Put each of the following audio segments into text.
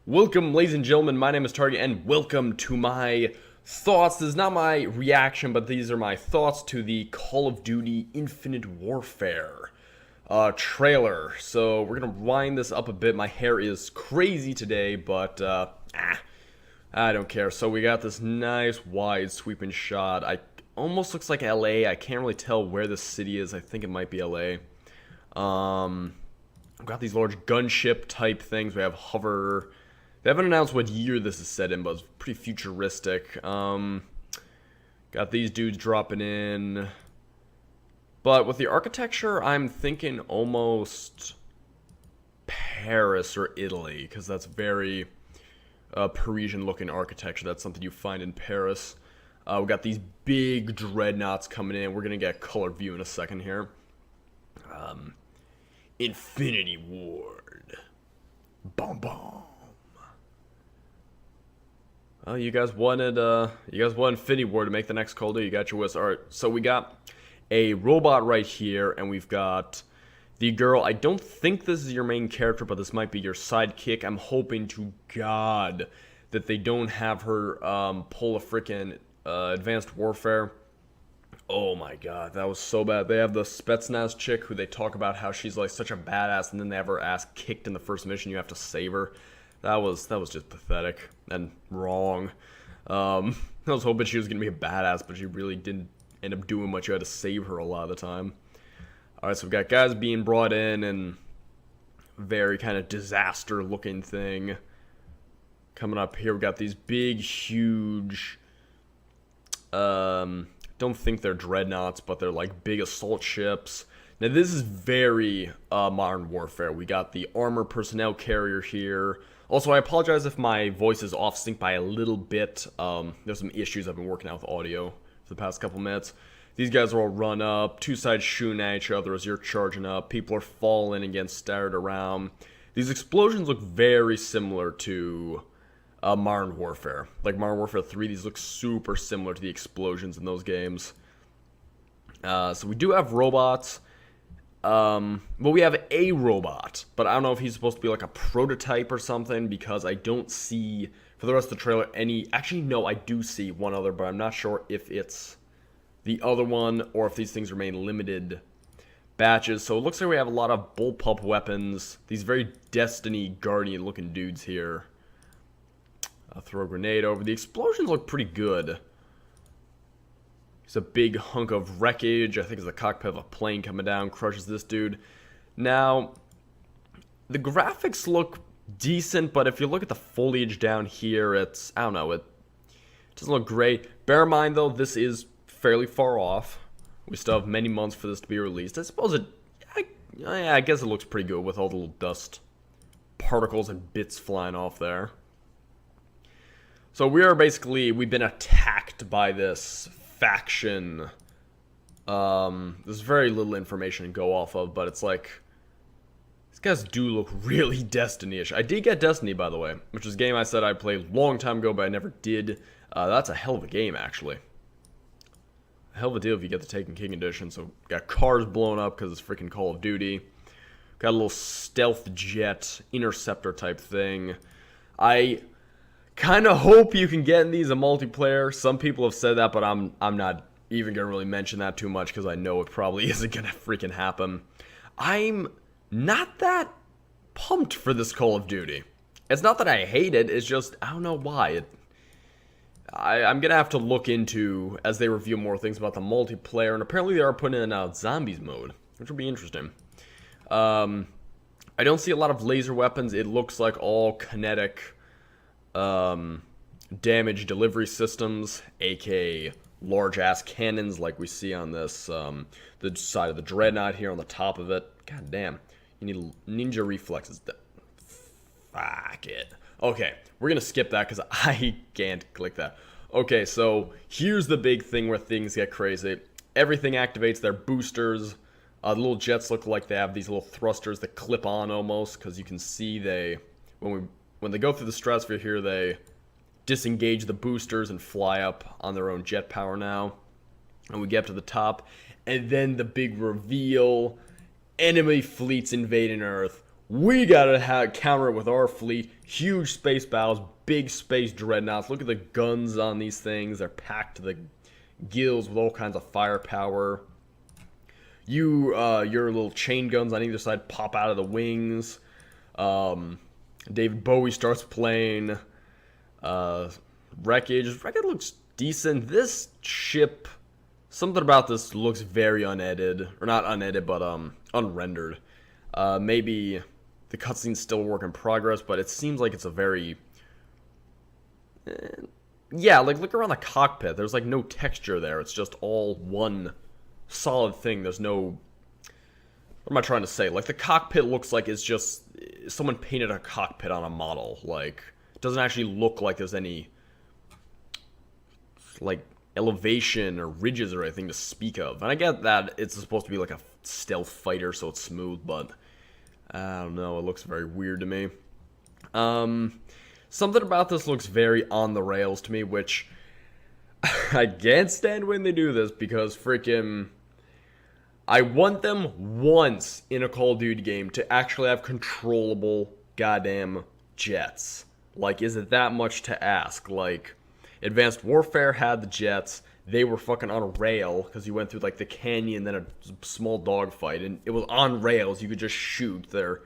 Welcome, ladies and gentlemen, my name is Target, and welcome to my thoughts. This is not my reaction, but these are my thoughts to the Call of Duty Infinite Warfare trailer. So we're going to wind this up a bit. My hair is crazy today, but I don't care. So we got this nice wide sweeping shot. Almost looks like LA. I can't really tell where the city is. I think it might be LA. We've got these large gunship type things. We have hover. They haven't announced what year this is set in, but it's pretty futuristic. Got these dudes dropping in. But with the architecture, I'm thinking almost Paris or Italy, because that's very Parisian-looking architecture. That's something you find in Paris. We got these big dreadnoughts coming in. We're going to get a color view in a second here. Infinity Ward. Boom, boom. Well, you guys wanted Infinity Ward to make the next Call of Duty. You got your wish. All right, so we got a robot right here, and we've got the girl. I don't think this is your main character, but this might be your sidekick. I'm hoping to God that they don't have her pull a freaking Advanced Warfare. Oh my God, that was so bad. They have the Spetsnaz chick who they talk about how she's like such a badass, and then they have her ass kicked in the first mission. You have to save her. That was just pathetic and wrong. I was hoping she was gonna be a badass, but she really didn't end up doing much. You had to save her a lot of the time. All right, so we've got guys being brought in and very kind of disaster-looking thing coming up here. We got these big, huge. Don't think they're dreadnoughts, but they're like big assault ships. Now this is very Modern Warfare. We got the armor personnel carrier here. Also, I apologize if my voice is off sync by a little bit. There's some issues I've been working out with audio for the past couple minutes. These guys are all run up, two sides shooting at each other as you're charging up. People are falling and getting scattered around. These explosions look very similar to Modern Warfare. Like Modern Warfare 3, these look super similar to the explosions in those games. So we do have robots. Well, we have a robot, but I don't know if he's supposed to be like a prototype or something, because I don't see, for the rest of the trailer, any. Actually, no, I do see one other, but I'm not sure if it's the other one or if these things remain limited batches. So it looks like we have a lot of bullpup weapons, these very Destiny Guardian looking dudes here. I'll throw a grenade over. The explosions look pretty good. It's a big hunk of wreckage. I think it's the cockpit of a plane coming down, crushes this dude. Now, the graphics look decent, but if you look at the foliage down here, it's, I don't know, it doesn't look great. Bear in mind, though, this is fairly far off. We still have many months for this to be released. I suppose I guess it looks pretty good with all the little dust particles and bits flying off there. So we've been attacked by this faction. There's very little information to go off of, but it's like, these guys do look really Destiny-ish. I did get Destiny, by the way, which is a game I said I'd play a long time ago, but I never did. That's a hell of a game, actually. A hell of a deal if you get the Taken King edition. So, got cars blown up because it's freaking Call of Duty. Got a little stealth jet, interceptor type thing. I kind of hope you can get in these a multiplayer. Some people have said that, but I'm not even going to really mention that too much because I know it probably isn't going to freaking happen. I'm not that pumped for this Call of Duty. It's not that I hate it, it's just, I don't know why. I'm going to have to look into, as they reveal more things about the multiplayer, and apparently they are putting in a zombies mode, which will be interesting. I don't see a lot of laser weapons. It looks like all kinetic damage delivery systems, aka large ass cannons like we see on this the side of the dreadnought here on the top of it. God damn, you need ninja reflexes. Fuck it. Okay, we're gonna skip that because I can't click that. Okay, so here's the big thing where things get crazy. Everything activates their boosters. The little jets look like they have these little thrusters that clip on almost, because you can see when they go through the stratosphere here, they disengage the boosters and fly up on their own jet power now. And we get up to the top, and then the big reveal. Enemy fleets invading Earth. We gotta counter it with our fleet. Huge space battles, big space dreadnoughts. Look at the guns on these things. They're packed to the gills with all kinds of firepower. Your little chain guns on either side pop out of the wings. David Bowie starts playing. Wreckage. Wreckage looks decent. This ship, something about this looks very unedited, or not unedited, but unrendered. Maybe the cutscene's still a work in progress, but it seems like it's a very yeah, like look around the cockpit. There's like no texture there. It's just all one solid thing. There's no, what am I trying to say? Like the cockpit looks like it's just someone painted a cockpit on a model. Like it doesn't actually look like there's any like elevation or ridges or anything to speak of. And I get that it's supposed to be like a stealth fighter, so it's smooth, but I don't know, it looks very weird to me. Something about this looks very on the rails to me, which I can't stand when they do this, because freaking I want them once in a Call of Duty game to actually have controllable goddamn jets. Like, is it that much to ask? Like, Advanced Warfare had the jets. They were fucking on a rail because you went through like the canyon, then a small dogfight, and it was on rails. You could just shoot there.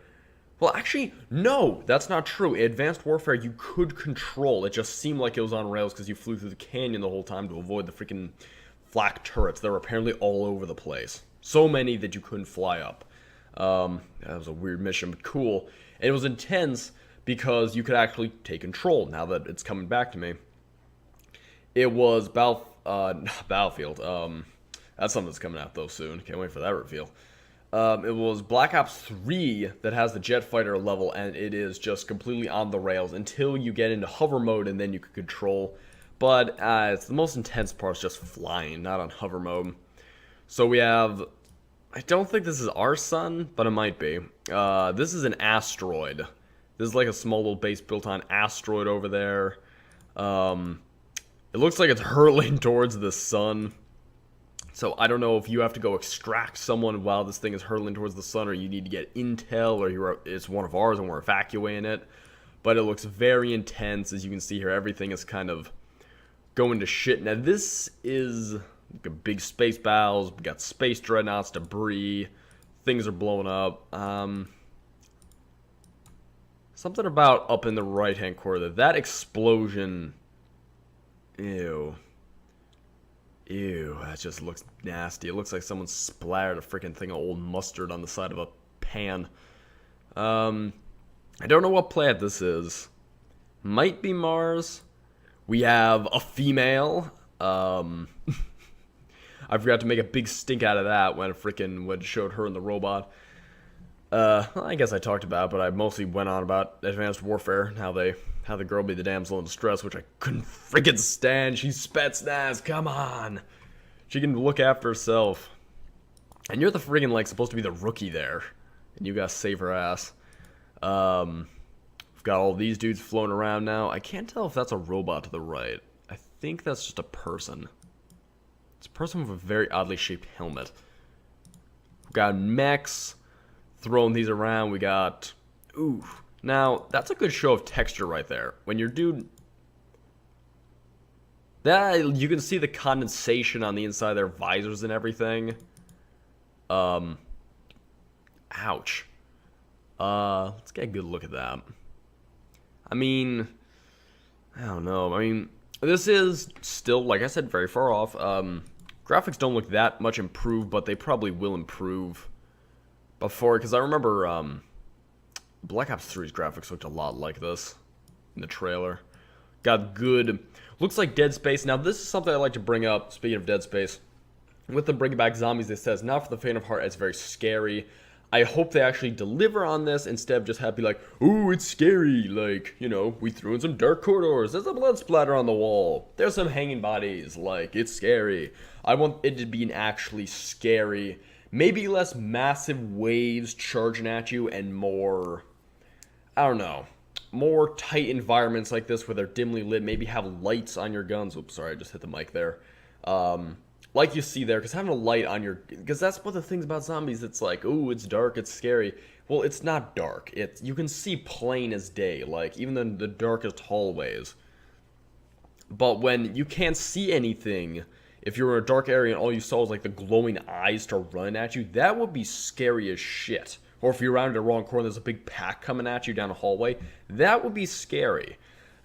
Well, actually, no, that's not true. In Advanced Warfare, you could control. It just seemed like it was on rails because you flew through the canyon the whole time to avoid the freaking flak turrets. They were apparently all over the place. So many that you couldn't fly up. That was a weird mission, but cool. And it was intense because you could actually take control now that it's coming back to me. It was Battlefield. That's something that's coming out though soon. Can't wait for that reveal. It was Black Ops 3 that has the jet fighter level, and it is just completely on the rails until you get into hover mode, and then you can control. But it's the most intense part is just flying, not on hover mode. So we have, I don't think this is our sun, but it might be. This is an asteroid. This is like a small little base built on asteroid over there. It looks like it's hurtling towards the sun. So I don't know if you have to go extract someone while this thing is hurtling towards the sun, or you need to get intel, or it's one of ours and we're evacuating it. But it looks very intense. As you can see here, everything is kind of going to shit. Now this is big space battles. We got space dreadnoughts, debris. Things are blowing up. Something about up in the right-hand corner. That explosion. Ew. Ew, that just looks nasty. It looks like someone splattered a freaking thing of old mustard on the side of a pan. I don't know what planet this is. Might be Mars. We have a female. I forgot to make a big stink out of that when it showed her in the robot. I guess I talked about it, but I mostly went on about Advanced Warfare and how the girl be the damsel in distress, which I couldn't freaking stand. She's Spetsnaz, come on. She can look after herself. And you're the freaking, like, supposed to be the rookie there. And you gotta save her ass. We've got all these dudes floating around now. I can't tell if that's a robot to the right. I think that's just a person. It's a person with a very oddly shaped helmet. We've got mechs throwing these around. We got... Ooh. Now, that's a good show of texture right there. When your dude... you can see the condensation on the inside of their visors and everything. Ouch. Let's get a good look at that. I mean... I don't know. I mean, this is still, like I said, very far off. Graphics don't look that much improved, but they probably will improve before, because I remember... Black Ops 3's graphics looked a lot like this in the trailer. Got good... Looks like Dead Space. Now, this is something I like to bring up, speaking of Dead Space. With them bringing back zombies, it says, not for the faint of heart, it's very scary. I hope they actually deliver on this instead of just happy like, ooh, it's scary. Like, you know, we threw in some dark corridors. There's a blood splatter on the wall. There's some hanging bodies. Like, it's scary. I want it to be an actually scary... Maybe less massive waves charging at you and more... I don't know, more tight environments like this where they're dimly lit, maybe have lights on your guns. Oops, sorry, I just hit the mic there. Like you see there, because having a light on your... Because that's one of the things about zombies, it's like, ooh, it's dark, it's scary. well, it's not dark. It's, you can see plain as day, like even in the darkest hallways. But when you can't see anything, if you're in a dark area and all you saw was like the glowing eyes to run at you, that would be scary as shit. Or if you're around the wrong corner, there's a big pack coming at you down a hallway, that would be scary.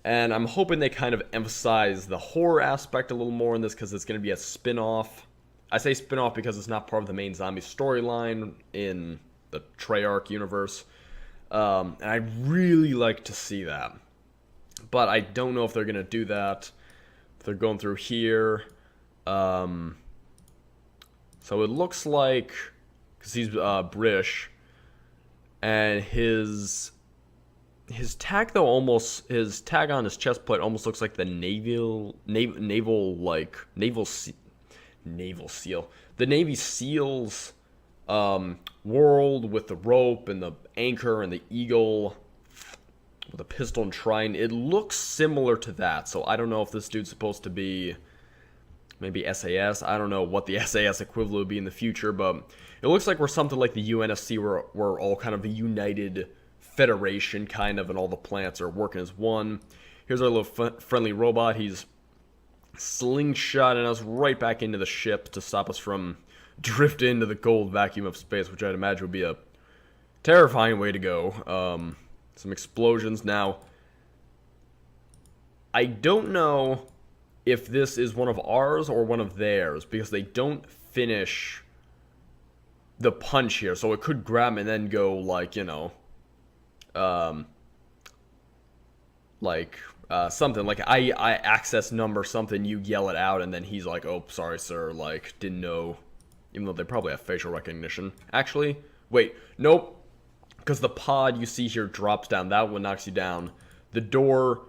And I'm hoping they kind of emphasize the horror aspect a little more in this because it's going to be a spin-off. I say spin-off because it's not part of the main zombie storyline in the Treyarch universe. And I'd really like to see that. But I don't know if they're going to do that. If they're going through here. So it looks like, because he's British, and his tag though almost, his tag on his chest plate almost looks like the naval seal, the Navy SEALs world with the rope and the anchor and the eagle with a pistol and trident. It looks similar to that, so I don't know if this dude's supposed to be maybe SAS. I don't know what the SAS equivalent would be in the future, but it looks like we're something like the UNSC, where we're all kind of a united federation, kind of, and all the plants are working as one. Here's our little friendly robot. He's slingshotting us right back into the ship to stop us from drifting into the cold vacuum of space, which I'd imagine would be a terrifying way to go. Some explosions. Now, I don't know if this is one of ours or one of theirs, because they don't finish the punch here, so it could grab him and then go like, you know, something like I access number something, you yell it out, and then he's like, oh, sorry sir, like, didn't know, even though they probably have facial recognition. Actually, wait, nope, because the pod you see here drops down, that one knocks you down. The door,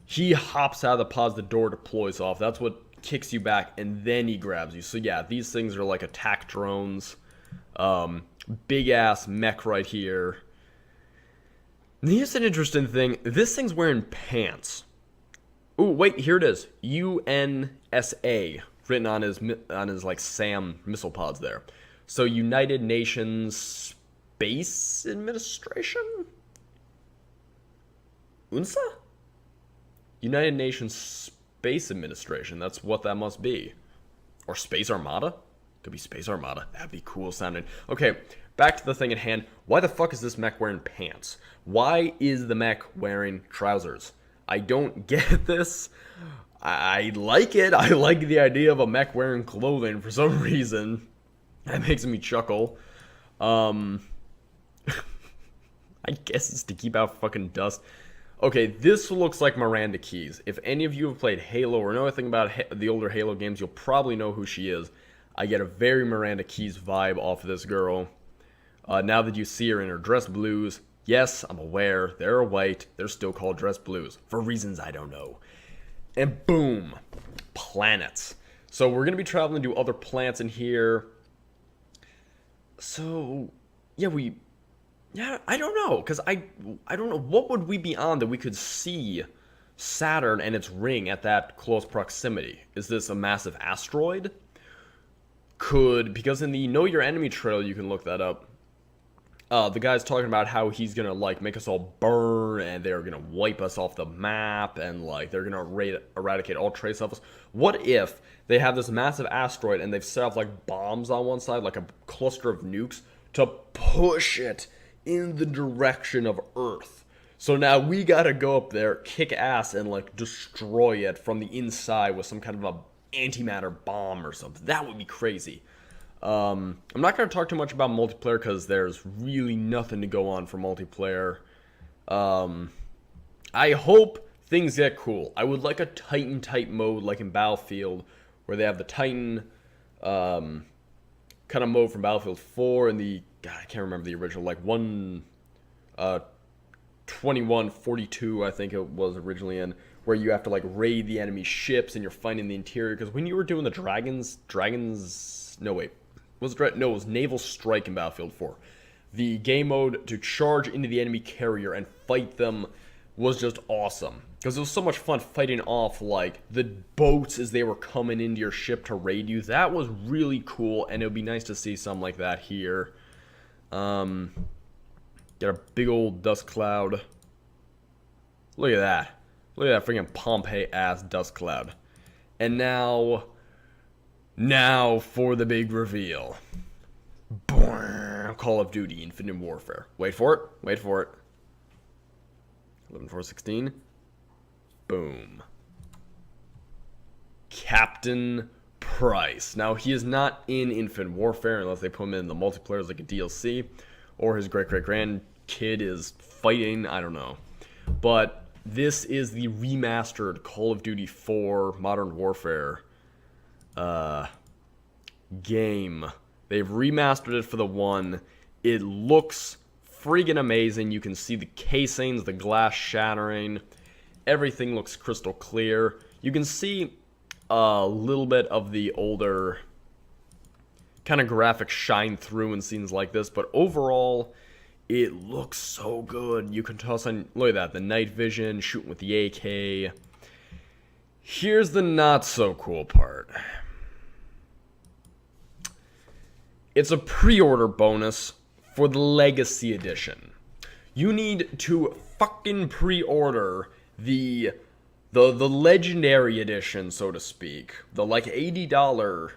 he hops out of the pods, the door deploys off, that's what kicks you back, and then he grabs you. So yeah, these things are like attack drones. Big ass mech right here. And here's an interesting thing. This thing's wearing pants. Ooh, wait, here it is. UNSA written on his like SAM missile pods there. So United Nations Space Administration? UNSA? United Nations Space Administration. That's what that must be. Or Space Armada? Could be Space Armada. That'd be cool sounding. Okay, back to the thing at hand. Why the fuck is this mech wearing pants? Why is the mech wearing trousers? I don't get this. I like it. I like the idea of a mech wearing clothing for some reason. That makes me chuckle. I guess it's to keep out fucking dust. Okay, this looks like Miranda Keyes. If any of you have played Halo or know anything about the older Halo games, you'll probably know who she is. I get a very Miranda Keyes vibe off of this girl. Now that you see her in her dress blues, yes, I'm aware, they're white, they're still called dress blues, for reasons I don't know. And boom, planets. So we're going to be traveling to other planets in here. So, yeah, I don't know, because I don't know, what would we be on that we could see Saturn and its ring at that close proximity? Is this a massive asteroid? Because in the Know Your Enemy trailer, you can look that up. The guy's talking about how he's gonna like make us all burn, and they're gonna wipe us off the map, and like they're gonna eradicate all trace of us. What if they have this massive asteroid and they've set off like bombs on one side, like a cluster of nukes, to push it in the direction of Earth? So now we gotta go up there, kick ass, and like destroy it from the inside with some kind of a antimatter bomb or something. That would be crazy. I'm not going to talk too much about multiplayer because there's really nothing to go on for multiplayer. I hope things get cool. I would like a Titan type mode like in Battlefield, where they have the Titan kind of mode from Battlefield 4 and the, God, I can't remember the original, like 2142 I think it was originally in, where you have to like raid the enemy ships and you're fighting the interior. Because when you were doing the it was Naval Strike in Battlefield 4. The game mode to charge into the enemy carrier and fight them was just awesome. Because it was so much fun fighting off like the boats as they were coming into your ship to raid you. That was really cool, and it would be nice to see something like that here. Got a big old dust cloud. Look at that. Look at that freaking Pompeii-ass dust cloud. And now for the big reveal. Boom. Call of Duty Infinite Warfare. Wait for it. Wait for it. 11/4/16. Boom. Captain Price. Now, he is not in Infinite Warfare unless they put him in the multiplayer as like a DLC, or his great-great-grandkid is fighting, I don't know. But this is the remastered Call of Duty 4 Modern Warfare game. They've remastered it for the one. It looks freaking amazing. You can see the casings, the glass shattering. Everything looks crystal clear. You can see a little bit of the older kind of graphics shine through in scenes like this, but overall, it looks so good. You can toss on, look at that, the night vision, shooting with the AK. Here's the not so cool part. It's a pre-order bonus for the Legacy Edition. You need to fucking pre-order the Legendary Edition, so to speak. The like $80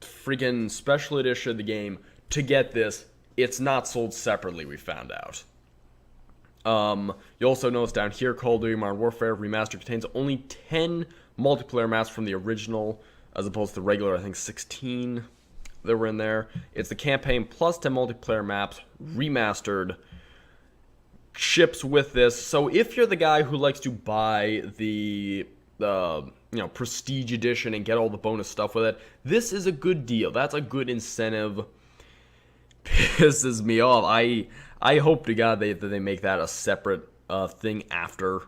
freaking special edition of the game to get this. It's not sold separately, we found out. You also notice down here, Call of Duty Modern Warfare Remastered contains only 10 multiplayer maps from the original, as opposed to regular, I think, 16 that were in there. It's the campaign plus 10 multiplayer maps, remastered, ships with this. So if you're the guy who likes to buy the Prestige Edition and get all the bonus stuff with it, this is a good deal. That's a good incentive. Pisses me off. I hope to God that they make that a separate thing after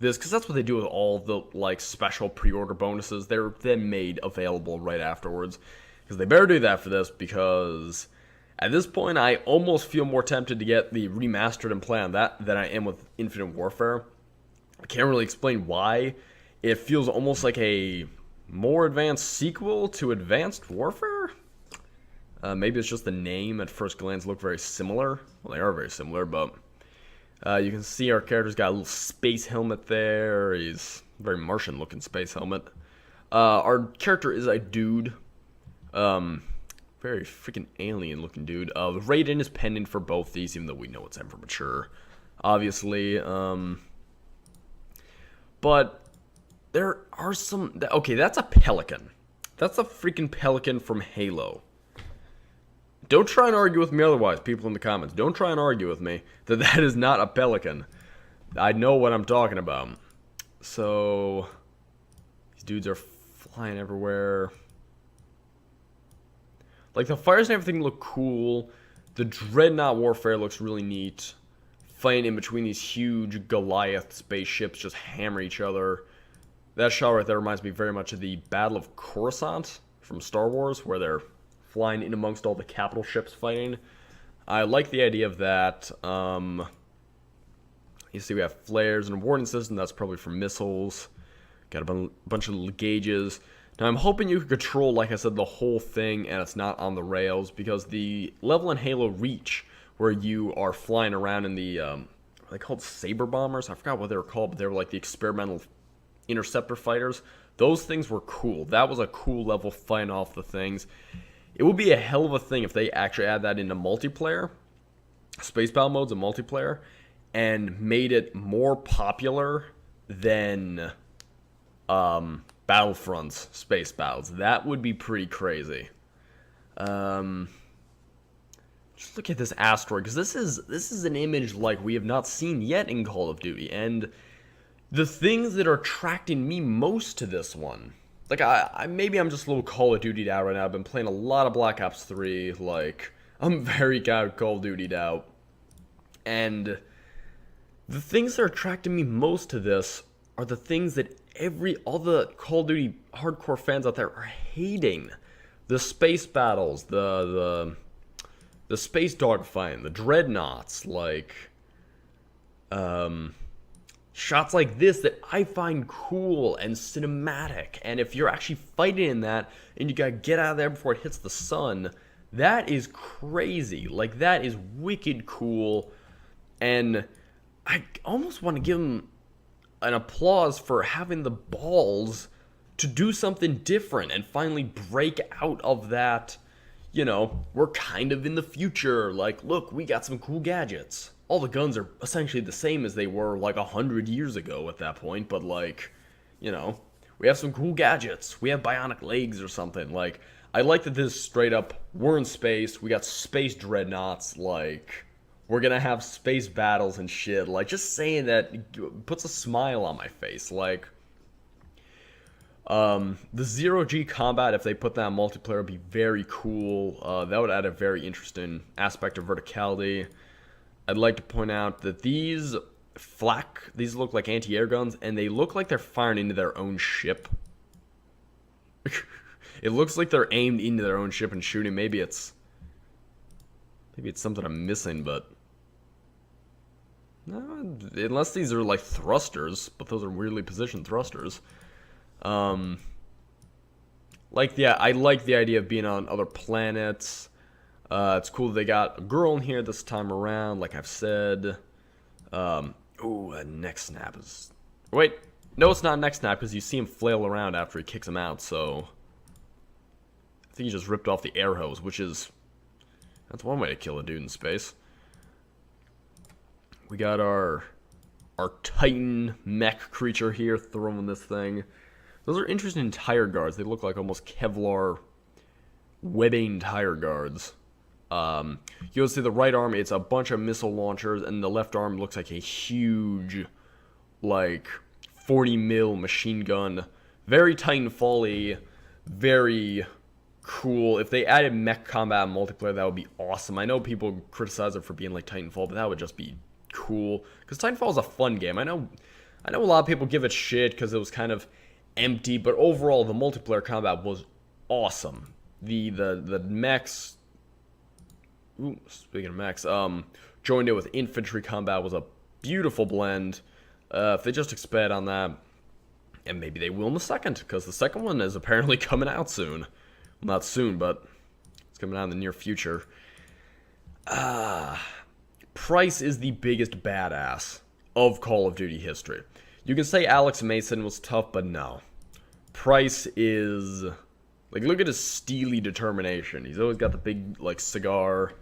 this, because that's what they do with all the like special pre-order bonuses. They're then made available right afterwards, because they better do that for this, because at this point I almost feel more tempted to get the remastered and play on that than I am with Infinite Warfare. I can't really explain why. It feels almost like a more advanced sequel to Advanced Warfare. Maybe it's just the name at first glance look very similar. Well, they are very similar, but you can see our character's got a little space helmet there. He's a very Martian-looking space helmet. Our character is a dude. Very freaking alien-looking dude. The rating is pending for both these, even though we know it's time for mature, obviously. But there are some... Okay, that's a pelican. That's a freaking pelican from Halo. Don't try and argue with me otherwise, people in the comments. Don't try and argue with me that that is not a pelican. I know what I'm talking about. So, these dudes are flying everywhere. Like, the fires and everything look cool. The Dreadnought Warfare looks really neat. Fighting in between these huge Goliath spaceships just hammer each other. That shot right there reminds me very much of the Battle of Coruscant from Star Wars, where they're flying in amongst all the capital ships fighting. I like the idea of that. You see we have flares and a warning system. That's probably for missiles. Got a bunch of gauges. Now I'm hoping you can control, like I said, the whole thing and it's not on the rails, because the level in Halo Reach, where you are flying around in the, are they called Saber Bombers? I forgot what they were called, but they were like the experimental interceptor fighters. Those things were cool. That was a cool level fighting off the things. It would be a hell of a thing if they actually add that into multiplayer, space battle modes and multiplayer, and made it more popular than Battlefront's space battles. That would be pretty crazy. Just look at this asteroid, because this is an image like we have not seen yet in Call of Duty, and the things that are attracting me most to this one. Like, maybe I'm just a little Call of Duty'd out right now. I've been playing a lot of Black Ops 3. Like, I'm very Call of Duty'd out. And the things that are attracting me most to this are the things that all the Call of Duty hardcore fans out there are hating. The space battles, the space dogfighting, the dreadnoughts, like, shots like this that I find cool and cinematic. And if you're actually fighting in that and you gotta get out of there before it hits the sun, that is crazy. Like, that is wicked cool. And I almost want to give him an applause for having the balls to do something different and finally break out of that, we're kind of in the future. Like, look, we got some cool gadgets. All the guns are essentially the same as they were like 100 years ago at that point, but like, we have some cool gadgets. We have bionic legs or something. Like, I like that this straight up, we're in space, we got space dreadnoughts, like, we're gonna have space battles and shit. Like, just saying that puts a smile on my face. Like, the zero-G combat, if they put that in multiplayer, would be very cool. That would add a very interesting aspect of verticality. I'd like to point out that these look like anti-air guns, and they look like they're firing into their own ship. It looks like they're aimed into their own ship and shooting. Maybe it's something I'm missing, but no, unless these are like thrusters, but those are weirdly positioned thrusters. I like the idea of being on other planets. It's cool that they got a girl in here this time around, like I've said. A neck snap is... Wait, no, it's not a neck snap, because you see him flail around after he kicks him out, so... I think he just ripped off the air hose, which is... That's one way to kill a dude in space. We got our Titan mech creature here throwing this thing. Those are interesting tire guards. They look like almost Kevlar webbing tire guards. You'll see the right arm, it's a bunch of missile launchers, and the left arm looks like a huge, like, 40 mil machine gun. Very Titanfall-y, very cool. If they added mech combat and multiplayer, that would be awesome. I know people criticize it for being like Titanfall, but that would just be cool. Because Titanfall is a fun game. I know a lot of people give it shit because it was kind of empty, but overall the multiplayer combat was awesome. The mechs... Ooh, speaking of mechs, joined it with infantry combat was a beautiful blend. If they just expand on that, and maybe they will in the second, because the second one is apparently coming out soon. Well, not soon, but it's coming out in the near future. Price is the biggest badass of Call of Duty history. You can say Alex Mason was tough, but no. Price is... Like, look at his steely determination. He's always got the big, like, cigar.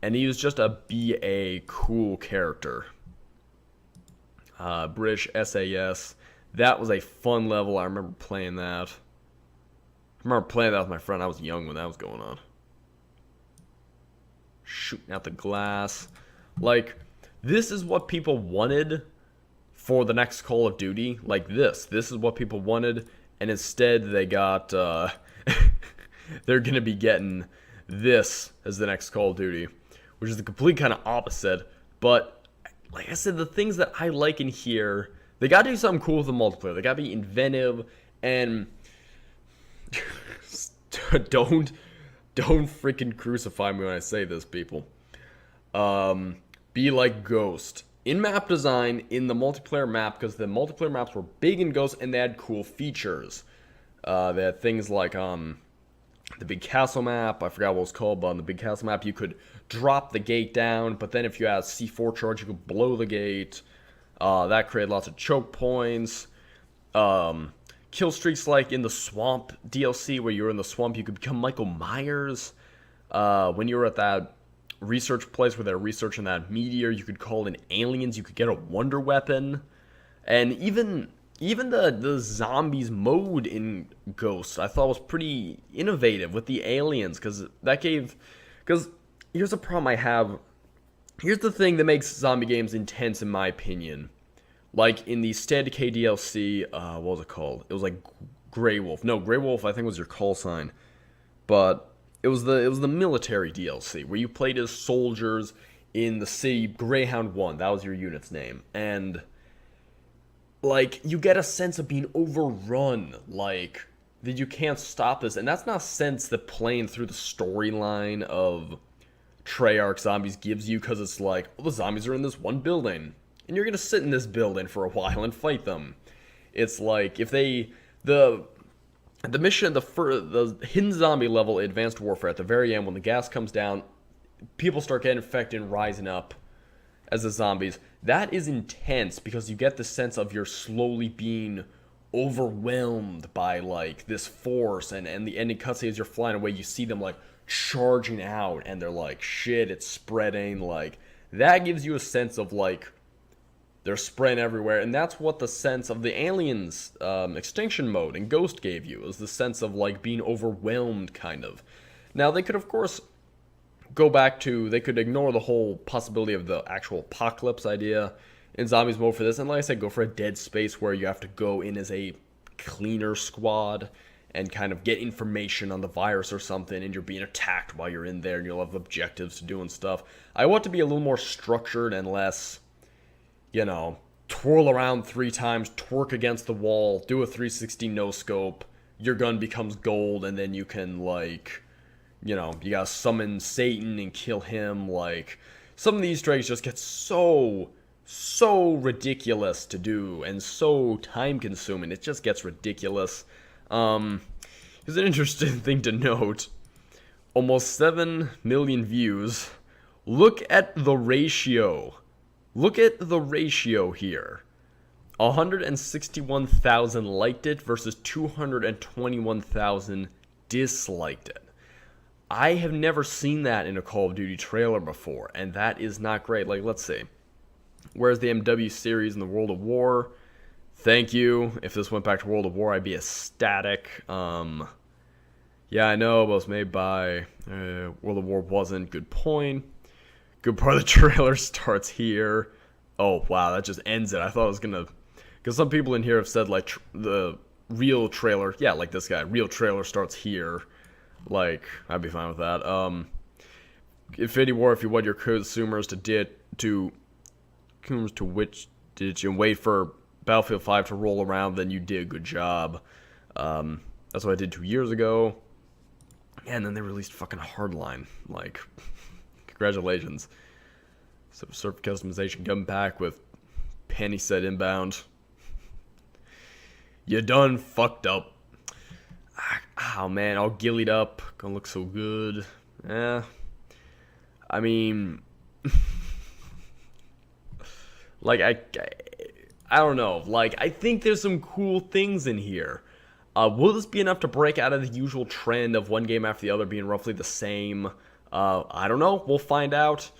And he was just a BA cool character. British SAS. That was a fun level. I remember playing that. I remember playing that with my friend. I was young when that was going on. Shooting out the glass. Like, this is what people wanted for the next Call of Duty. Like this. This is what people wanted. And instead they got... they're going to be getting this as the next Call of Duty, which is the complete kind of opposite. But, like I said, the things that I like in here, they got to do something cool with the multiplayer. They got to be inventive, and don't freaking crucify me when I say this, people. Be like Ghost. In-map design, in the multiplayer map, because the multiplayer maps were big in Ghost, and they had cool features. They had things like the Big Castle map. I forgot what it was called, but on the Big Castle map, you could drop the gate down, but then if you had a C4 charge, you could blow the gate. That created lots of choke points. Kill streaks like in the Swamp DLC, where you were in the swamp, you could become Michael Myers. When you were at that research place where they're researching that meteor, you could call in aliens, you could get a wonder weapon. And even the zombies mode in Ghost, I thought was pretty innovative with the aliens, because here's a problem I have. Here's the thing that makes zombie games intense, in my opinion. Like in the State of Decay DLC, what was it called? It was like Grey Wolf. No, Grey Wolf I think was your call sign, but it was the military DLC where you played as soldiers in the city. Greyhound 1, that was your unit's name, and like, you get a sense of being overrun, like, that you can't stop this. And that's not a sense that playing through the storyline of Treyarch Zombies gives you, because it's like, well, the zombies are in this one building, and you're going to sit in this building for a while and fight them. It's like, if the mission, the hidden zombie level, Advanced Warfare, at the very end, when the gas comes down, people start getting infected and rising up. as the zombies, that is intense because you get the sense of you're slowly being overwhelmed by like this force, and the ending cutscene as you're flying away, you see them like charging out and they're like, shit, it's spreading. Like that gives you a sense of like they're spreading everywhere, and that's what the sense of the Aliens extinction mode and Ghost gave you, is the sense of like being overwhelmed kind of. Now they could of course go back to, they could ignore the whole possibility of the actual apocalypse idea in Zombies mode for this, and like I said, go for a Dead Space where you have to go in as a cleaner squad and kind of get information on the virus or something, and you're being attacked while you're in there, and you'll have objectives to do and stuff. I want to be a little more structured and less, you know, twirl around 3 times, twerk against the wall, do a 360 no-scope, your gun becomes gold, and then you can, like, you know, you gotta summon Satan and kill him. Like, some of these Easter eggs just get so ridiculous to do, and so time-consuming. It just gets ridiculous. Here's an interesting thing to note. Almost 7 million views. Look at the ratio. Look at the ratio here. 161,000 liked it versus 221,000 disliked it. I have never seen that in a Call of Duty trailer before, and that is not great. Like, let's see. Where's the MW series in the World of War? Thank you. If this went back to World of War, I'd be ecstatic. Yeah, I know, but it was made by World of War wasn't. Good point. Good part of the trailer starts here. Oh, wow, that just ends it. I thought it was going to... Because some people in here have said, like, the real trailer... Yeah, like this guy. Real trailer starts here. Like, I'd be fine with that. Infinity War, if you want your consumers to which did you wait for Battlefield 5 to roll around, then you did a good job. That's what I did 2 years ago. And then they released fucking Hardline. Like, congratulations. So server customization coming back with penny set inbound. You done fucked up. Oh man, all gillied up. Gonna look so good. I mean, like I don't know. Like, I think there's some cool things in here. Will this be enough to break out of the usual trend of one game after the other being roughly the same? I don't know. We'll find out.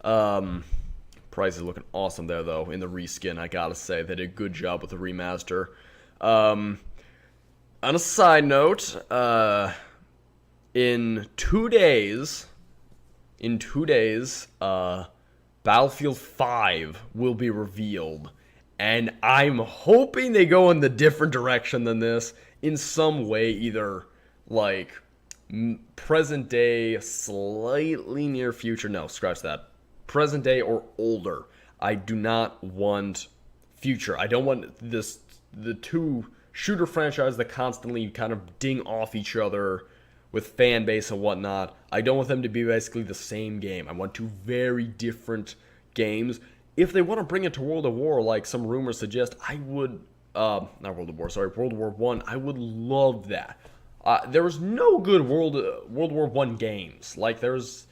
Price is looking awesome there, though, in the reskin. I gotta say, they did a good job with the remaster. On a side note, in 2 days, Battlefield 5 will be revealed. And I'm hoping they go in the different direction than this in some way, either like present day, slightly near future. No, scratch that. Present day or older. I do not want future. I don't want the two shooter franchises that constantly kind of ding off each other with fan base and whatnot. I don't want them to be basically the same game. I want 2 very different games. If they want to bring it to World of War, like some rumors suggest, I would, not World of War, sorry, World War 1, I would love that. There was no good World War 1 games. Like, there was,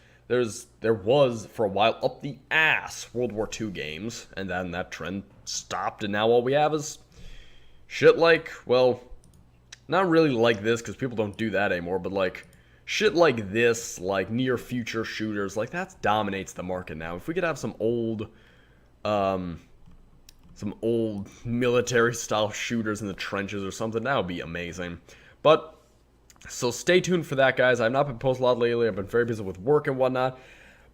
for a while, up the ass World War 2 games, and then that trend stopped, and now all we have is shit like, well, not really like this, because people don't do that anymore, but like, shit like this, like near future shooters, like that dominates the market now. If we could have some old military style shooters in the trenches or something, that would be amazing. But so stay tuned for that, guys. I've not been posting a lot lately. I've been very busy with work and whatnot.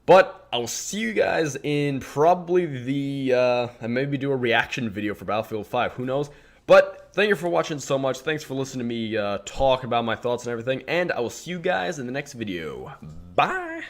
But I'll see you guys in probably the I maybe do a reaction video for Battlefield 5. Who knows? But thank you for watching so much. Thanks for listening to me talk about my thoughts and everything. And I will see you guys in the next video. Bye!